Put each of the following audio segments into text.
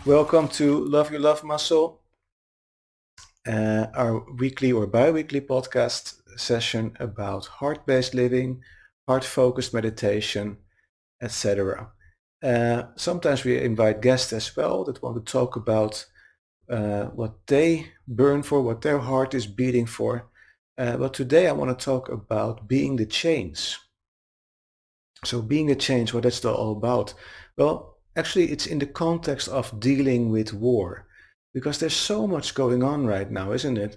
Welcome to Love Your Love Muscle, our weekly or bi-weekly podcast session about heart-based living, heart-focused meditation, etc. Sometimes we invite guests as well that want to talk about what they burn for, what their heart is beating for. But today I want to talk about being the change. So being a change, what that's all about? Well, actually, it's in the context of dealing with war, because there's so much going on right now, isn't it?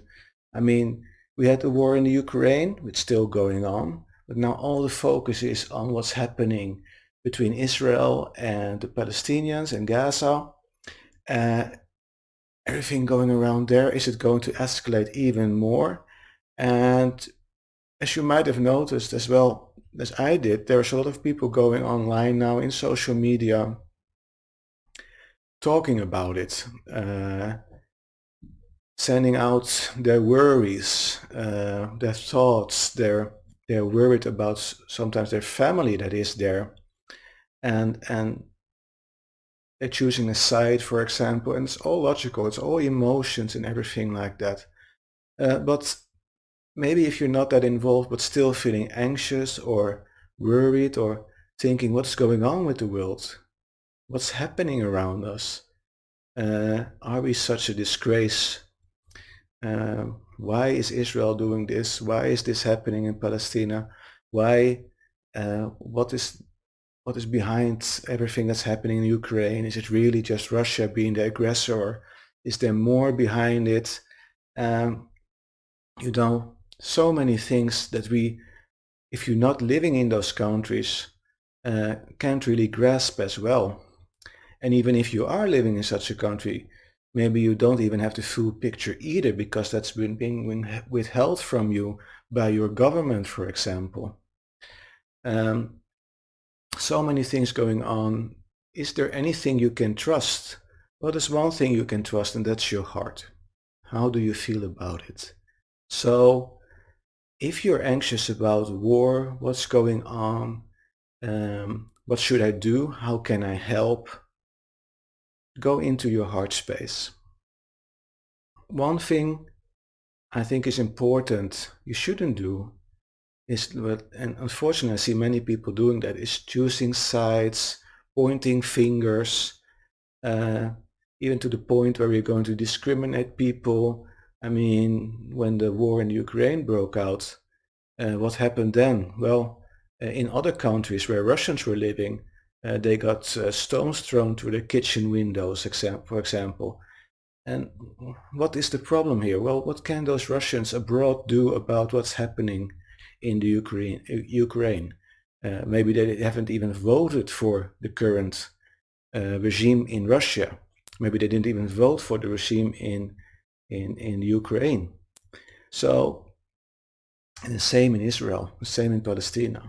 I mean, we had the war in the Ukraine, it's still going on, but now all the focus is on what's happening between Israel and the Palestinians and Gaza. Uh, Everything going around there, is it going to escalate even more? And as you might have noticed as well as I did, there's a lot of people going online now in social media talking about it, sending out their worries, their thoughts, they're worried about sometimes their family that is there, and they're choosing a side, for example, and it's all logical, it's all emotions and everything like that. But maybe if you're not that involved but still feeling anxious or worried or thinking what's going on with the world, what's happening around us, are we such a disgrace? Why is Israel doing this? Why is this happening in Palestine? Why? What is behind everything that's happening in Ukraine? Is it really just Russia being the aggressor? Is there more behind it? Um, so many things that we, if you're not living in those countries, can't really grasp as well. And even if you are living in such a country, maybe you don't even have the full picture either, because that's been being withheld from you by your government, for example. So many things going on. Is there anything you can trust? Well, there's one thing you can trust, and that's your heart. How do you feel about it? So if you're anxious about war, what's going on, what should I do? How can I help? Go into your heart space. One thing I think is important you shouldn't do is, and unfortunately I see many people doing that, is choosing sides, pointing fingers, uh, even to the point where we're going to discriminate people. I mean, when the war in Ukraine broke out, what happened then? Well, in other countries where Russians were living, they got stones thrown through their kitchen windows, for example. And what is the problem here? Well, what can those Russians abroad do about what's happening in the Ukraine? Maybe they haven't even voted for the current regime in Russia. Maybe they didn't even vote for the regime in Ukraine. So, and the same in Israel, the same in Palestine.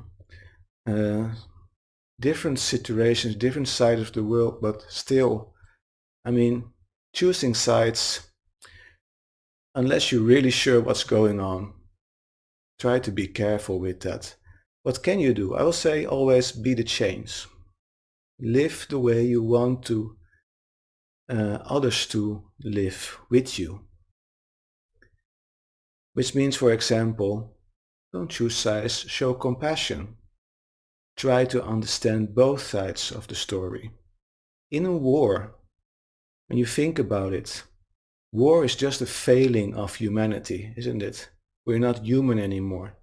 Different situations, different sides of the world, but still, I mean, choosing sides, unless you're really sure what's going on, try to be careful with that. What can you do? I will say always be the change. Live the way you want to others to live with you. Which means, for example, don't choose sides, show compassion. Try to understand both sides of the story. In a war, when you think about it, war is just a failing of humanity, isn't it? We're not human anymore.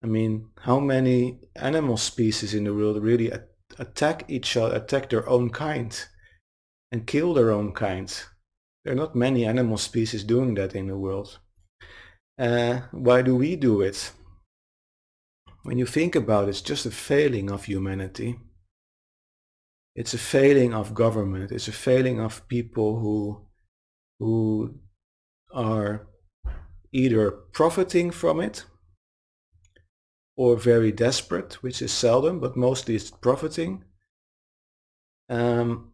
I mean, how many animal species in the world really attack each other, attack their own kind, and kill their own kind? There are not many animal species doing that in the world. Why do we do it? When you think about it, it's just a failing of humanity. It's a failing of government. It's a failing of people who are either profiting from it or very desperate, which is seldom, but mostly it's profiting. And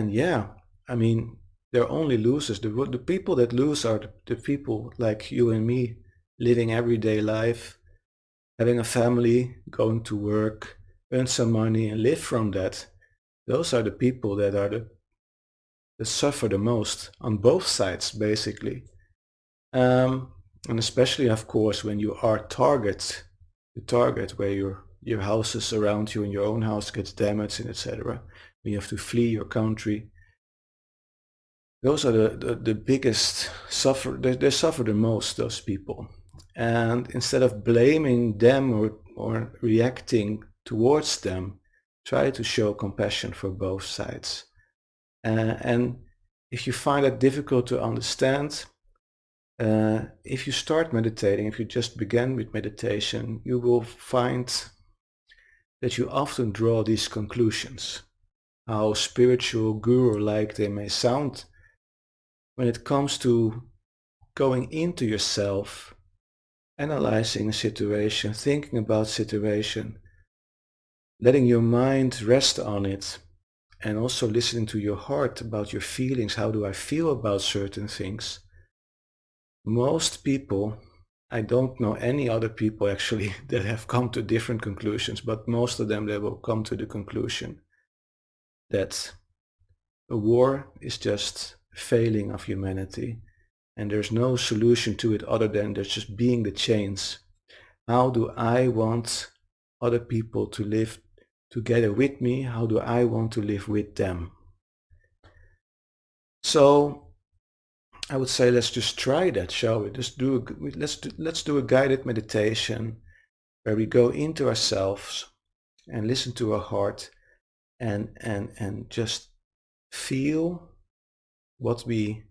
yeah, I mean, they're only losers. The people that lose are the people like you and me, living everyday life, having a family, going to work, earn some money and live from that. those are the people that suffer the most on both sides, basically. Um, and especially, of course, when you are the target where your houses around you and your own house gets damaged and etc. When you have to flee your country, those are the biggest suffer. They suffer the most, those people. And instead of blaming them or reacting towards them, try to show compassion for both sides. And if you find it difficult to understand, if you start meditating, if you just begin with meditation, you will find that you often draw these conclusions. How spiritual guru-like they may sound, when it comes to going into yourself, analyzing a situation, thinking about situation, letting your mind rest on it, and also listening to your heart about your feelings. How do I feel about certain things? Most people, I don't know any other people actually that have come to different conclusions, but most of them, they will come to the conclusion that a war is just failing of humanity and there's no solution to it other than there's just being the change. How do I want other people to live together with me? How do I want to live with them? So I would say let's just try that, shall we? Let's do a guided meditation where we go into ourselves and listen to our heart and just feel what we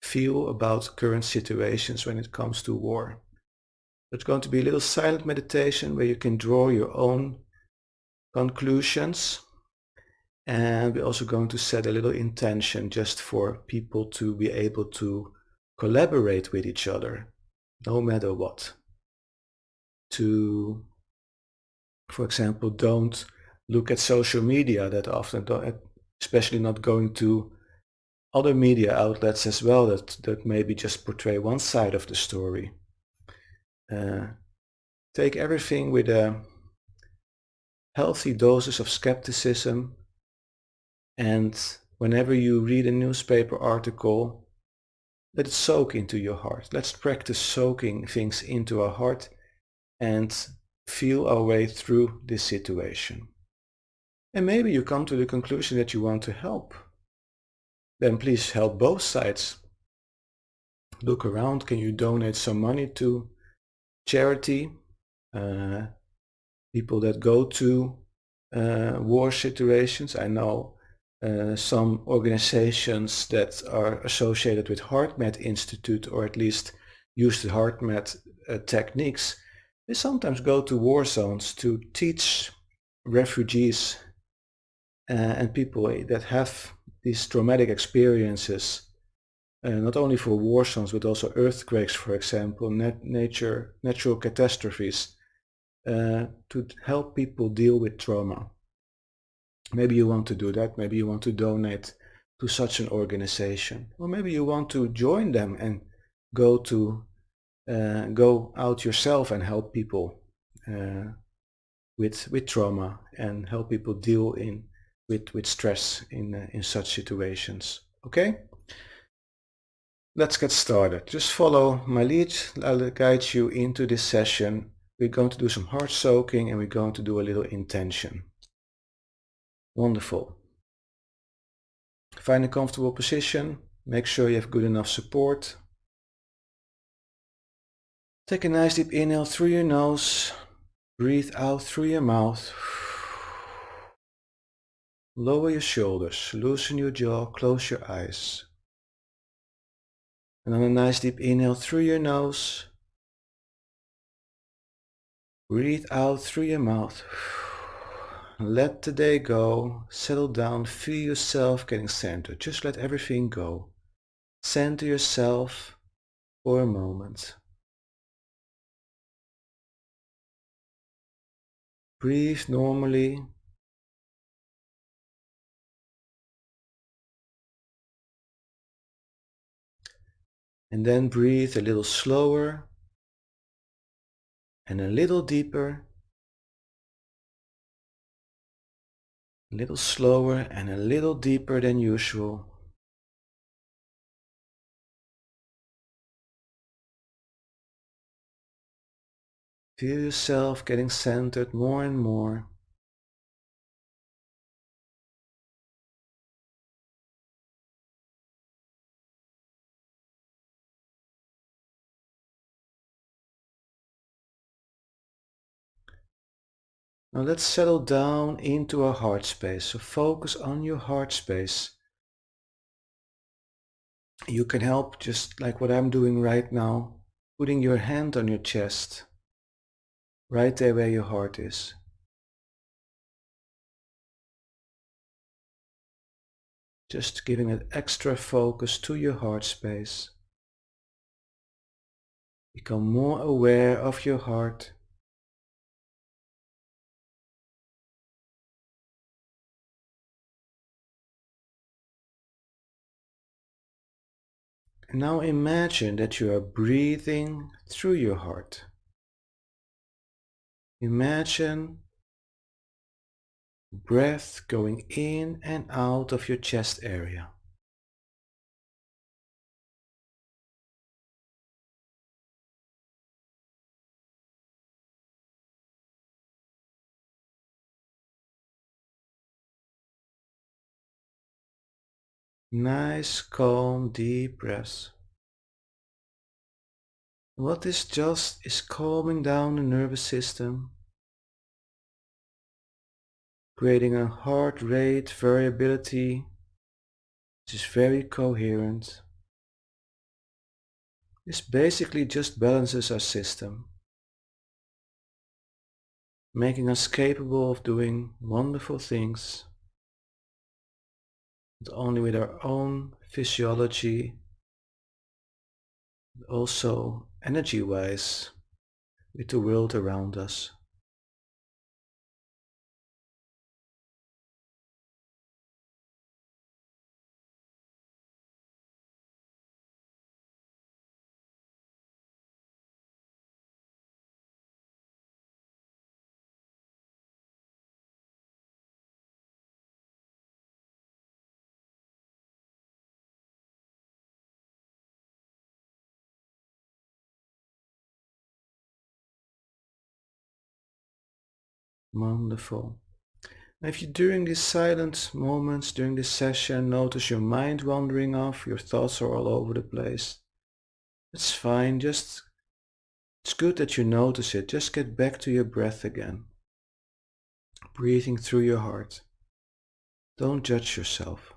feel about current situations when it comes to war. It's going to be a little silent meditation where you can draw your own conclusions, and we're also going to set a little intention just for people to be able to collaborate with each other no matter what. To, for example, don't look at social media that often, especially not going to other media outlets as well that maybe just portray one side of the story. Take everything with a healthy doses of skepticism, and whenever you read a newspaper article, let it soak into your heart. Let's practice soaking things into our heart and feel our way through this situation. And maybe you come to the conclusion that you want to help. Then please help both sides. Look around, can you donate some money to charity? People that go to war situations. I know some organizations that are associated with HeartMath Institute, or at least use the HeartMath techniques. They sometimes go to war zones to teach refugees and people that have these traumatic experiences, not only for war zones, but also earthquakes, for example, natural catastrophes, to help people deal with trauma. Maybe you want to do that. Maybe you want to donate to such an organization, or maybe you want to join them and go out yourself and help people with trauma and help people deal with stress in such situations. Okay, let's get started. Just follow my lead. I'll guide you into this session. We're going to do some heart soaking and we're going to do a little intention. Wonderful. Find a comfortable position. Make sure you have good enough support. Take a nice deep inhale through your nose. Breathe out through your mouth. Lower your shoulders, loosen your jaw, close your eyes. And on a nice deep inhale through your nose. Breathe out through your mouth. Let the day go. Settle down. Feel yourself getting centered. Just let everything go. Center yourself for a moment. Breathe normally. And then breathe a little slower and a little deeper. A little slower and a little deeper than usual. Feel yourself getting centered more and more. Now let's settle down into our heart space. So focus on your heart space. You can help just like what I'm doing right now, putting your hand on your chest, right there where your heart is. Just giving it extra focus to your heart space. Become more aware of your heart. And now imagine that you are breathing through your heart. Imagine breath going in and out of your chest area. Nice, calm, deep breaths. What this just is calming down the nervous system, creating a heart rate variability which is very coherent. This basically just balances our system, making us capable of doing wonderful things, not only with our own physiology, but also energy-wise with the world around us. Wonderful. Now if you during these silent moments, during this session, notice your mind wandering off, your thoughts are all over the place, it's fine, it's good that you notice it. Just get back to your breath again, breathing through your heart. Don't judge yourself.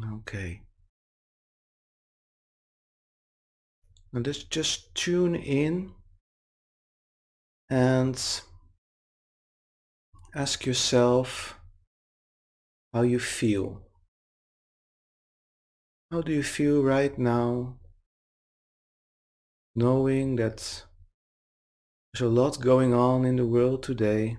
Okay. Now just tune in and ask yourself how you feel. How do you feel right now, knowing that there's a lot going on in the world today?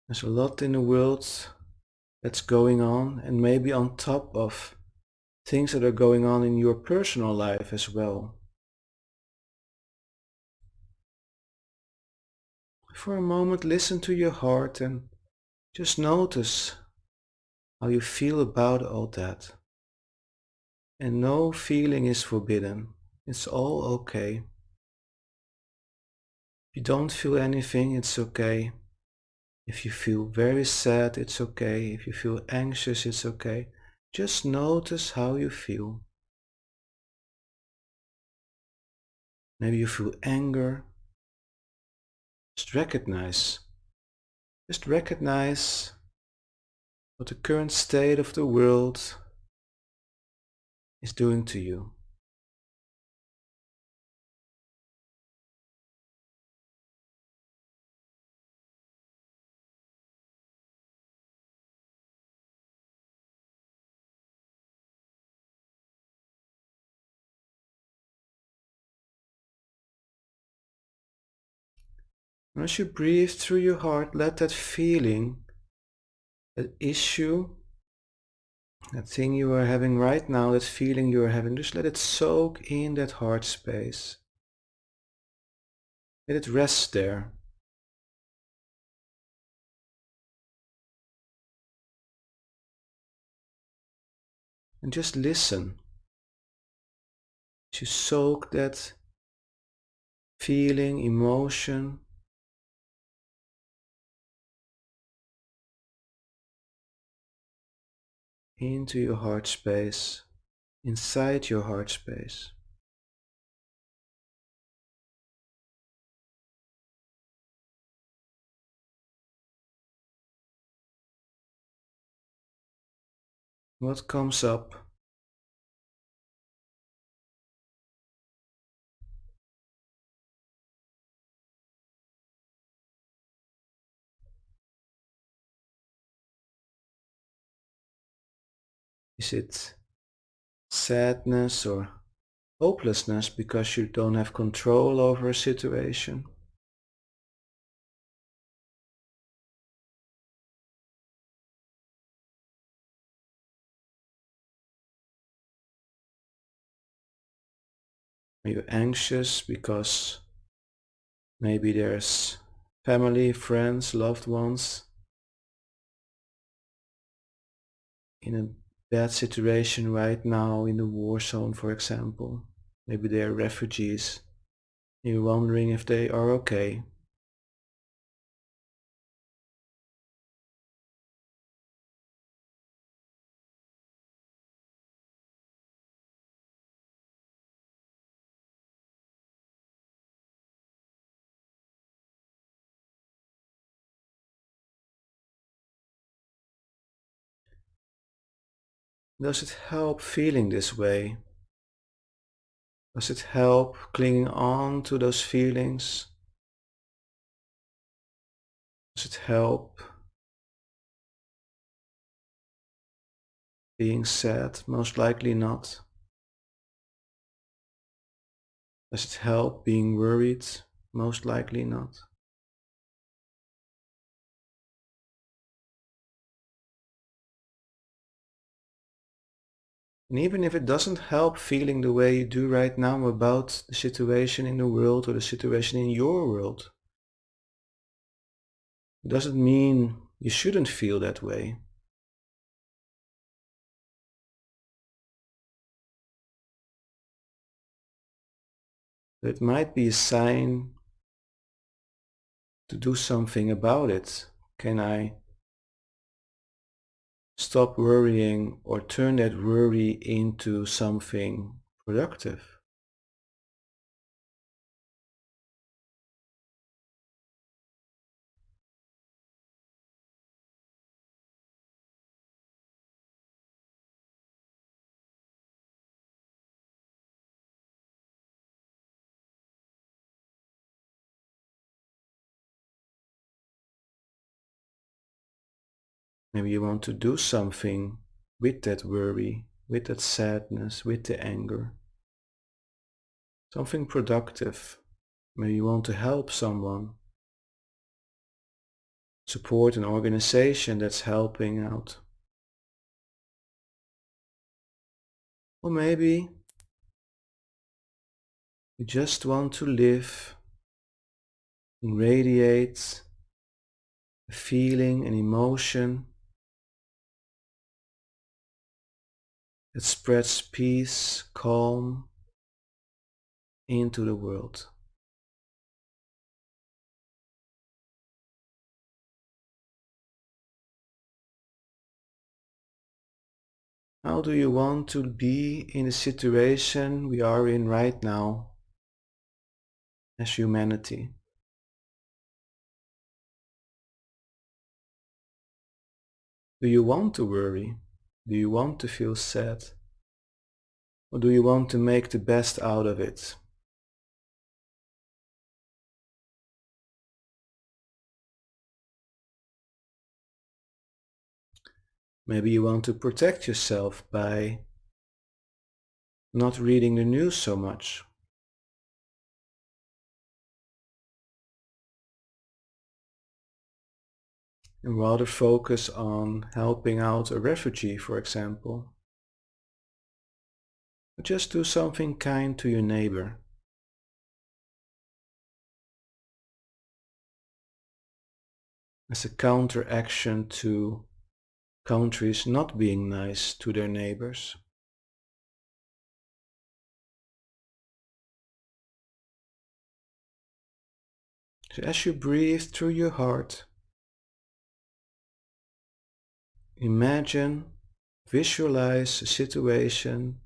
There's a lot in the world that's going on, and maybe on top of things that are going on in your personal life as well. For a moment, listen to your heart and just notice how you feel about all that. And no feeling is forbidden. It's all okay. If you don't feel anything, it's okay. If you feel very sad, it's okay. If you feel anxious, it's okay. Just notice how you feel. Maybe you feel anger. Just recognize. Just recognize what the current state of the world is doing to you. And as you breathe through your heart, let that feeling, that issue, That thing you are having right now, that feeling you are having, just let it soak in that heart space. Let it rest there. And just listen. To soak that feeling, emotion into your heart space, inside your heart space. What comes up? Is it sadness or hopelessness because you don't have control over a situation? Are you anxious because maybe there's family, friends, loved ones in a bad situation right now in the war zone, for example? Maybe they're refugees. You're wondering if they are okay. Does it help feeling this way? Does it help clinging on to those feelings? Does it help being sad? Most likely not. Does it help being worried? Most likely not. And even if it doesn't help feeling the way you do right now about the situation in the world or the situation in your world, it doesn't mean you shouldn't feel that way. It might be a sign to do something about it. Can I stop worrying or turn that worry into something productive? Maybe you want to do something with that worry, with that sadness, with the anger. Something productive. Maybe you want to help someone, support an organization that's helping out. Or maybe you just want to live and radiate a feeling, an emotion that spreads peace, calm into the world. How do you want to be in the situation we are in right now as humanity? Do you want to worry? Do you want to feel sad? Or do you want to make the best out of it? Maybe you want to protect yourself by not reading the news so much. and rather focus on helping out a refugee, for example. Or just do something kind to your neighbor. As a counteraction to countries not being nice to their neighbors. So as you breathe through your heart, imagine, visualize a situation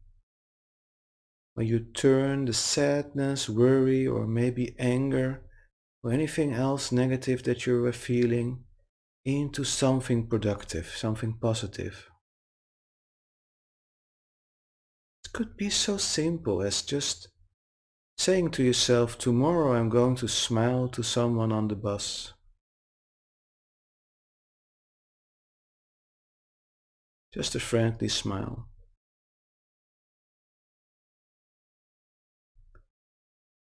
where you turn the sadness, worry, or maybe anger, or anything else negative that you were feeling into something productive, something positive. It could be so simple as just saying to yourself, tomorrow I'm going to smile to someone on the bus. Just a friendly smile.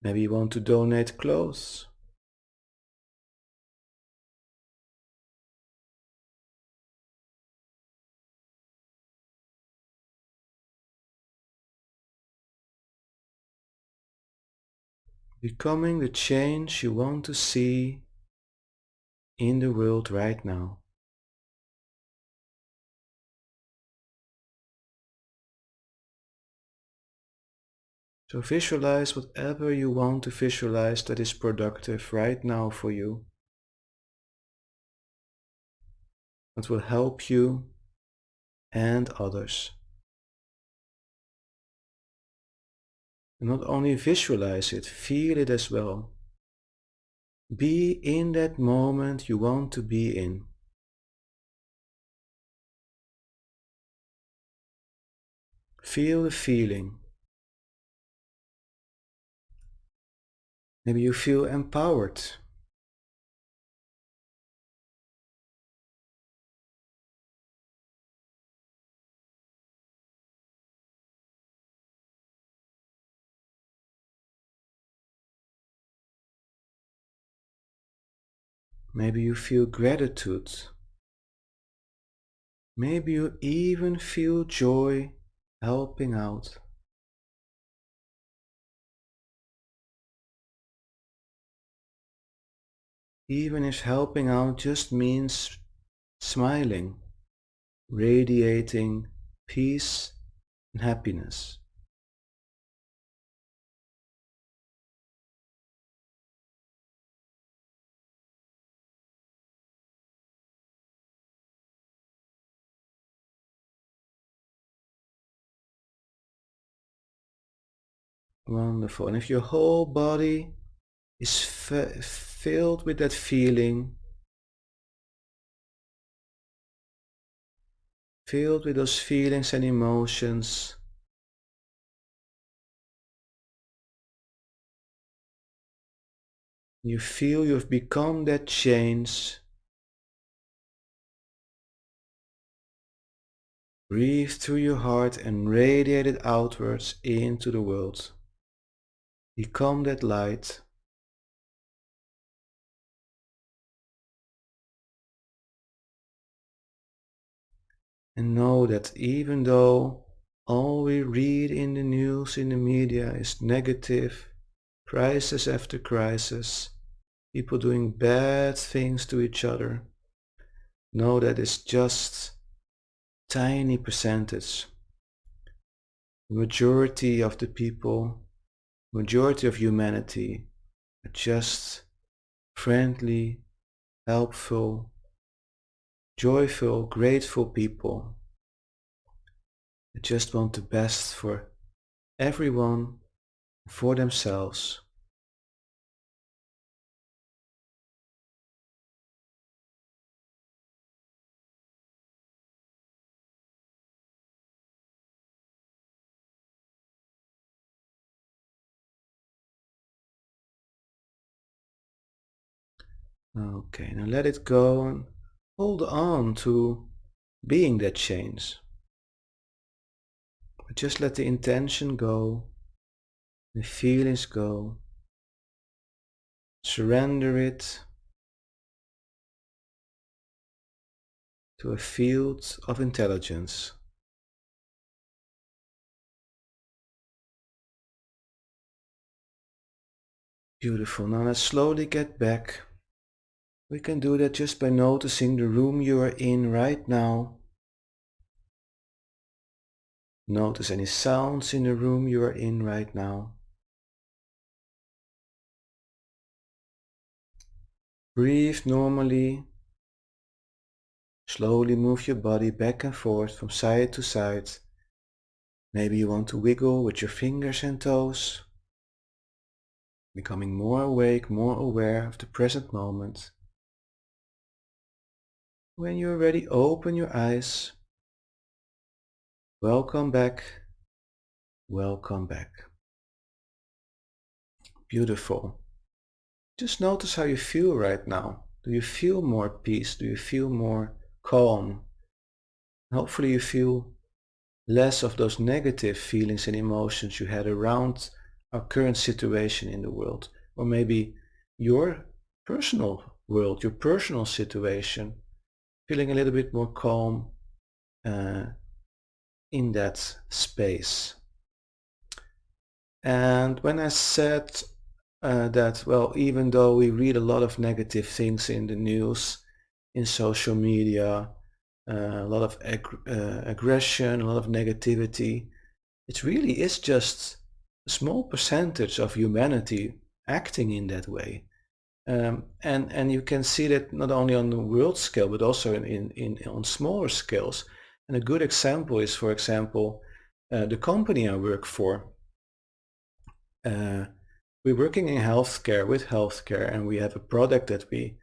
Maybe you want to donate clothes. Becoming the change you want to see in the world right now. So visualize whatever you want to visualize that is productive right now for you. That will help you and others. And not only visualize it, feel it as well. Be in that moment you want to be in. Feel the feeling. Maybe you feel empowered. Maybe you feel gratitude. Maybe you even feel joy helping out. Even if helping out just means smiling, radiating peace and happiness. Wonderful. And if your whole body is filled with that feeling, filled with those feelings and emotions, you feel you've become that change. Breathe through your heart and radiate it outwards into the world. Become that light. And know that even though all we read in the news, in the media is negative, crisis after crisis, people doing bad things to each other, know that it's just tiny percentage. The majority of the people, majority of humanity are just friendly, helpful, joyful, grateful people that just want the best for everyone, for themselves. Okay, now let it go and hold on to being that change. But just let the intention go, the feelings go, surrender it, to a field of intelligence. Beautiful. Now let's slowly get back. We can do that just by noticing the room you are in right now. Notice any sounds in the room you are in right now. Breathe normally. Slowly move your body back and forth from side to side. Maybe you want to wiggle with your fingers and toes, becoming more awake, more aware of the present moment. When you're ready, open your eyes. Welcome back. Welcome back. Beautiful. Just notice how you feel right now. Do you feel more peace? Do you feel more calm? Hopefully you feel less of those negative feelings and emotions you had around our current situation in the world, or maybe your personal world, your personal situation, feeling a little bit more calm uh, in that space. And when I said that, well, even though we read a lot of negative things in the news, in social media, a lot of aggression, a lot of negativity, it really is just a small percentage of humanity acting in that way. And you can see that not only on the world scale, but also on smaller scales. And a good example is, for example, the company I work for. We're working in healthcare with healthcare, and we have a product that we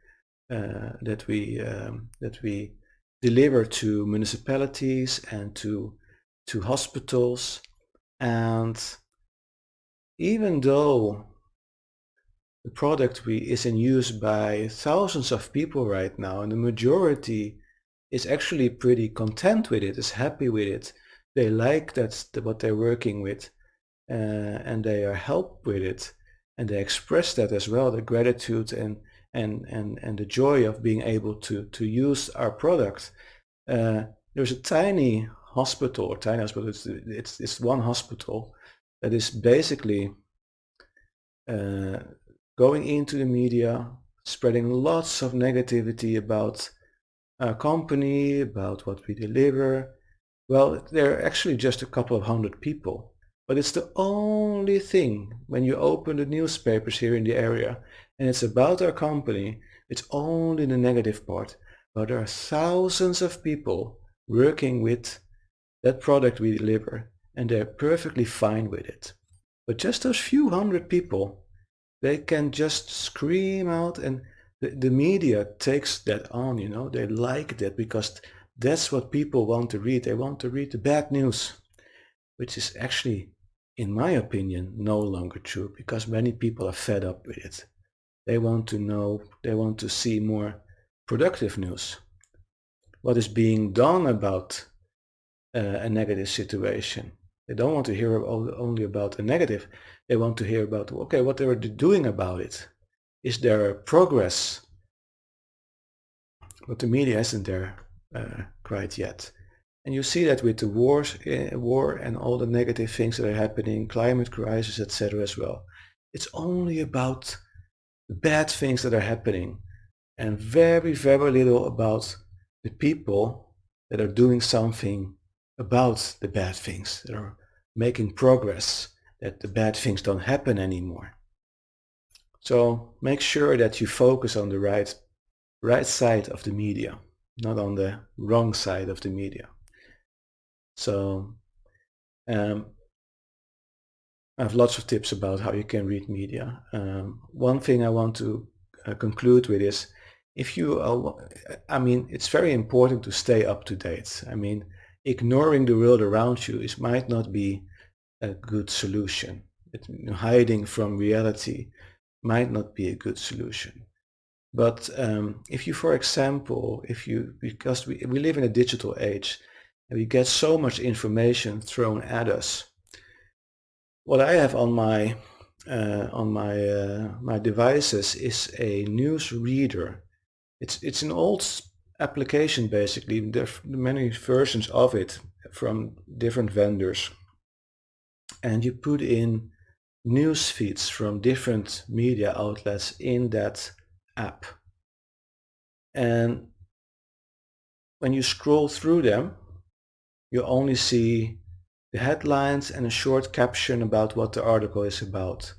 deliver to municipalities and to hospitals. And even though the product is in use by thousands of people right now, and the majority is actually pretty content with it, is happy with it. They like what they're working with, and they are helped with it, and they express that as well, the gratitude and the joy of being able to use our product. There's a tiny hospital, it's one hospital that is basically going into the media, spreading lots of negativity about our company, about what we deliver. Well, there are actually just a couple of hundred people, but it's the only thing when you open the newspapers here in the area and it's about our company, it's only the negative part. But there are thousands of people working with that product we deliver, and they're perfectly fine with it. But just those few hundred people, they can just scream out, and the media takes that on, they like that because that's what people want to read. They want to read the bad news, which is actually, in my opinion, no longer true, because many people are fed up with it. They want to know, they want to see more productive news. What is being done about a negative situation? They don't want to hear only about the negative. They want to hear about, okay, what they are doing about it. Is there progress? But the media isn't there quite yet. And you see that with the war and all the negative things that are happening, climate crisis, etc. as well. It's only about the bad things that are happening, and very, very little about the people that are doing something about the bad things, that are making progress, that the bad things don't happen anymore. So make sure that you focus on the right side of the media, not on the wrong side of the media. So I have lots of tips about how you can read media. One thing I want to conclude with is, if you it's very important to stay up to date. Ignoring the world around you might not be a good solution. Hiding from reality might not be a good solution. But if you, for example, because we live in a digital age and we get so much information thrown at us, what I have on my my devices is a news reader. It's an old application basically. There are many versions of it from different vendors. And you put in news feeds from different media outlets in that app. And when you scroll through them, you only see the headlines and a short caption about what the article is about.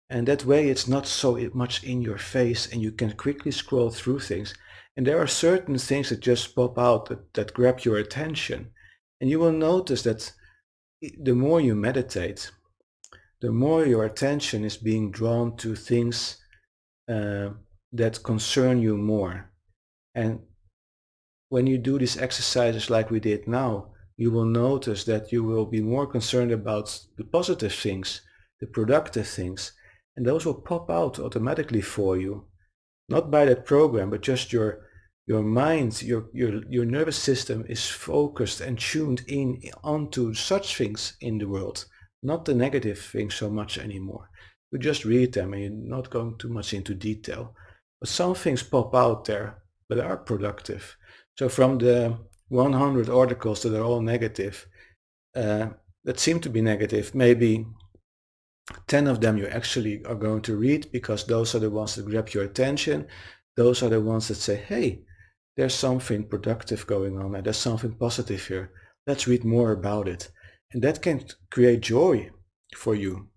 And that way it's not so much in your face and you can quickly scroll through things. And there are certain things that just pop out that grab your attention. And you will notice that the more you meditate, the more your attention is being drawn to things uh, that concern you more. And when you do these exercises like we did now, you will notice that you will be more concerned about the positive things, the productive things, and those will pop out automatically for you. Not by that program, but just your mind, your nervous system is focused and tuned in onto such things in the world, not the negative things so much anymore. You just read them and you're not going too much into detail. But some things pop out there, but are productive. So from the 100 articles that are all negative, that seem to be negative, maybe 10 of them you actually are going to read because those are the ones that grab your attention. Those are the ones that say, hey, there's something productive going on and there's something positive here. Let's read more about it. And that can create joy for you.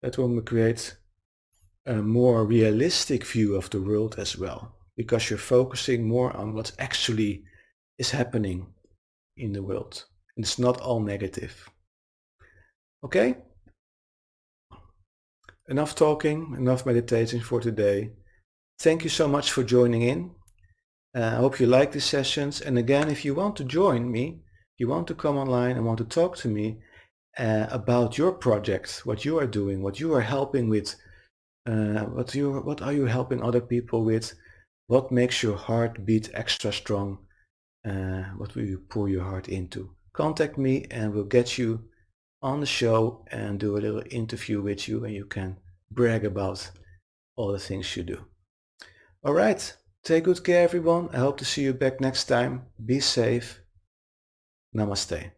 That will create a more realistic view of the world as well, because you're focusing more on what actually is happening in the world. And it's not all negative. Okay? Enough talking, enough meditating for today. Thank you so much for joining in. I hope you like these sessions. And again, if you want to join me, if you want to come online and want to talk to me about your project, what you are doing, what you are helping with, what are you helping other people with, what makes your heart beat extra strong, what will you pour your heart into? Contact me and we'll get you on the show and do a little interview with you and you can brag about all the things you do. All right, take good care everyone. I hope to see you back next time. Be safe. Namaste.